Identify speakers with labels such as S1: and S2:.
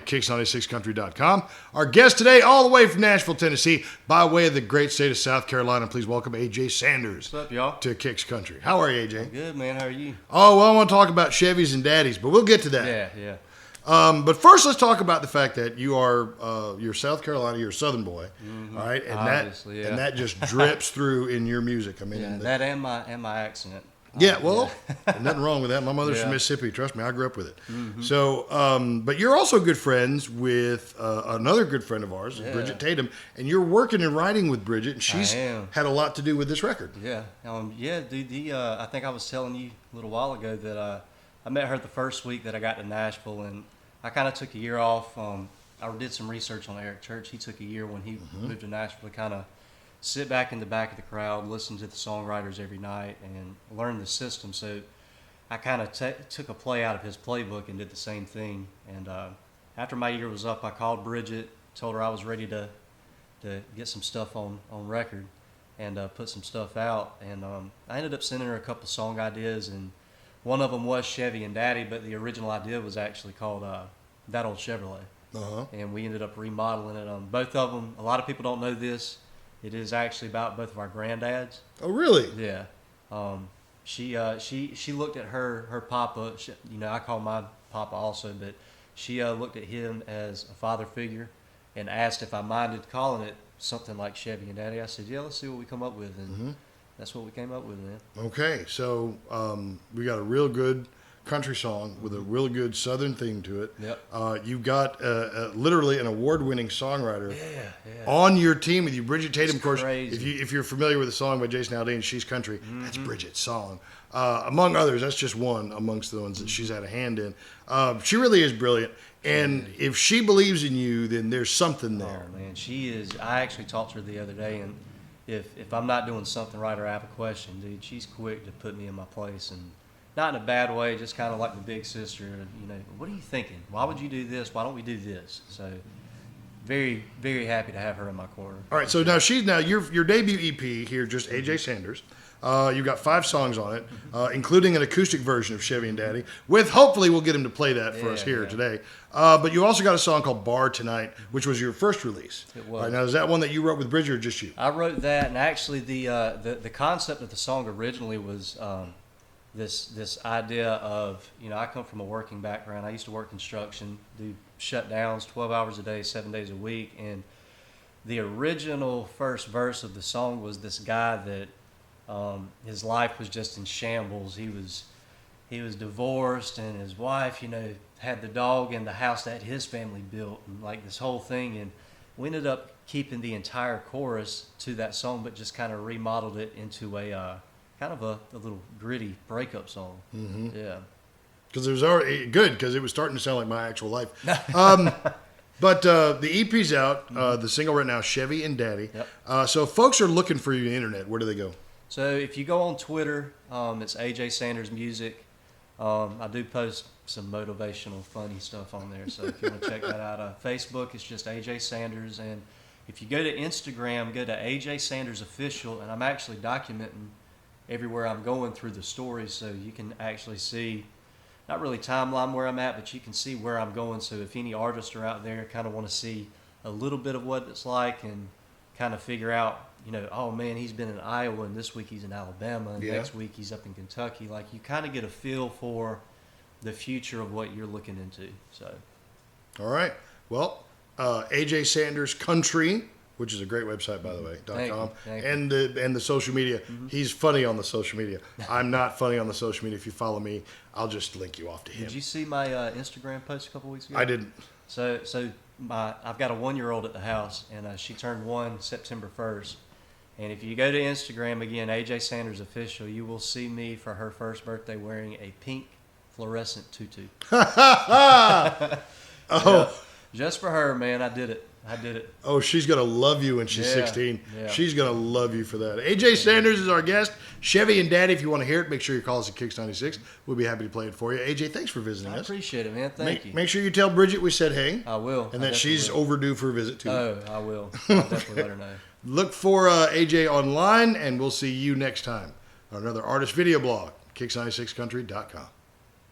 S1: kicks96country.com. Our guest today, all the way from Nashville, Tennessee, by way of the great state of South Carolina. Please welcome AJ Sanders.
S2: What's up, y'all?
S1: To Kicks Country. How are you, AJ?
S2: I'm good, man. How are you?
S1: Oh, well, I want to talk about Chevys and Daddies, but we'll get to that.
S2: Yeah.
S1: But first, let's talk about the fact that you are you're South Carolina, you're a Southern boy, all right, and
S2: Obviously,
S1: and that just drips through in your music. I mean,
S2: that and my accent.
S1: Yeah, well, there's nothing wrong with that. My mother's from Mississippi. Trust me, I grew up with it. So, but you're also good friends with another good friend of ours, Bridget Tatum, and you're working and writing with Bridget, and she's had a lot to do with this record.
S2: Yeah, dude. I think I was telling you a little while ago that I met her the first week that I got to Nashville, and I kind of took a year off. I did some research on Eric Church. He took a year when he moved to Nashville to kind of sit back in the back of the crowd, listen to the songwriters every night, and learn the system. So I kind of took a play out of his playbook and did the same thing. And after my year was up, I called Bridget, told her I was ready to get some stuff on record and put some stuff out. And I ended up sending her a couple song ideas, and one of them was Chevy and Daddy, but the original idea was actually called That Old Chevrolet. And we ended up remodeling it. Both of them, a lot of people don't know this, it is actually about both of our granddads.
S1: Oh, really?
S2: Yeah. She looked at her papa. I call my papa also, but she looked at him as a father figure and asked if I minded calling it something like Chevy and Daddy. I said, yeah, let's see what we come up with, and that's what we came up with, man.
S1: Okay, so we got a real good country song with a real good Southern theme to it.
S2: Yep.
S1: You've got literally an award-winning songwriter on your team with you, Bridget Tatum. Of course, if you're familiar with the song by Jason Aldean, She's Country, that's Bridget's song. Among others, that's just one amongst the ones that she's had a hand in. She really is brilliant, and if she believes in you, then there's something there.
S2: Oh, man, she is. I actually talked to her the other day, and if I'm not doing something right or I have a question, dude, she's quick to put me in my place, and not in a bad way, just kind of like the big sister. What are you thinking? Why would you do this? Why don't we do this? So, very, very happy to have her in my corner.
S1: All right, so now your debut EP here, just AJ Sanders. You've got 5 songs on it, including an acoustic version of Chevy and Daddy. With hopefully we'll get him to play that for us here today. But you also got a song called Bar Tonight, which was your first release.
S2: It was.
S1: All right, now is that one that you wrote with Bridget or just you?
S2: I wrote that, and actually the concept of the song originally was this idea of, I come from a working background. I used to work construction, do shutdowns 12 hours a day, 7 days a week, and the original first verse of the song was this guy that his life was just in shambles. He was divorced, and his wife, had the dog in the house that his family built, and like this whole thing. And we ended up keeping the entire chorus to that song, but just kind of remodeled it into a kind of a little gritty breakup song. Yeah. Because
S1: it was already good, because it was starting to sound like my actual life. But the EP's out, the single right now, Chevy and Daddy.
S2: Yep.
S1: So if folks are looking for you on the internet, where do they go?
S2: So if you go on Twitter, it's AJ Sanders Music. I do post some motivational, funny stuff on there. So if you want to check that out, Facebook, it's just AJ Sanders. And if you go to Instagram, go to AJ Sanders Official, and I'm actually documenting everywhere I'm going through the stories, so you can actually see, not really timeline where I'm at, but you can see where I'm going. So if any artists are out there kind of want to see a little bit of what it's like and kind of figure out, oh man, he's been in Iowa, and this week he's in Alabama, and next week he's up in Kentucky. Like, you kind of get a feel for the future of what you're looking into. So,
S1: all right. Well, AJ Sanders Country, which is a great website, by the way, .com, and the social media. He's funny on the social media. I'm not funny on the social media. If you follow me, I'll just link you off to him.
S2: Did you see my Instagram post a couple weeks ago?
S1: I didn't.
S2: So I've got a 1-year-old at the house, and she turned 1 September 1st. And if you go to Instagram, again, AJ Sanders Official, you will see me for her first birthday wearing a pink fluorescent tutu. Just for her, man. I did it.
S1: Oh, she's going to love you when she's 16. Yeah. She's going to love you for that. AJ Sanders is our guest. Chevy and Daddy, if you want to hear it, make sure you call us at Kicks 96. We'll be happy to play it for you. AJ, thanks for visiting us.
S2: I appreciate it, man. Thank you.
S1: Make sure you tell Bridget we said hey.
S2: I will.
S1: And that she's overdue for a visit, too.
S2: Oh, I will. I'll definitely let her know.
S1: Look for AJ online, and we'll see you next time on another artist video blog, kicks96country.com.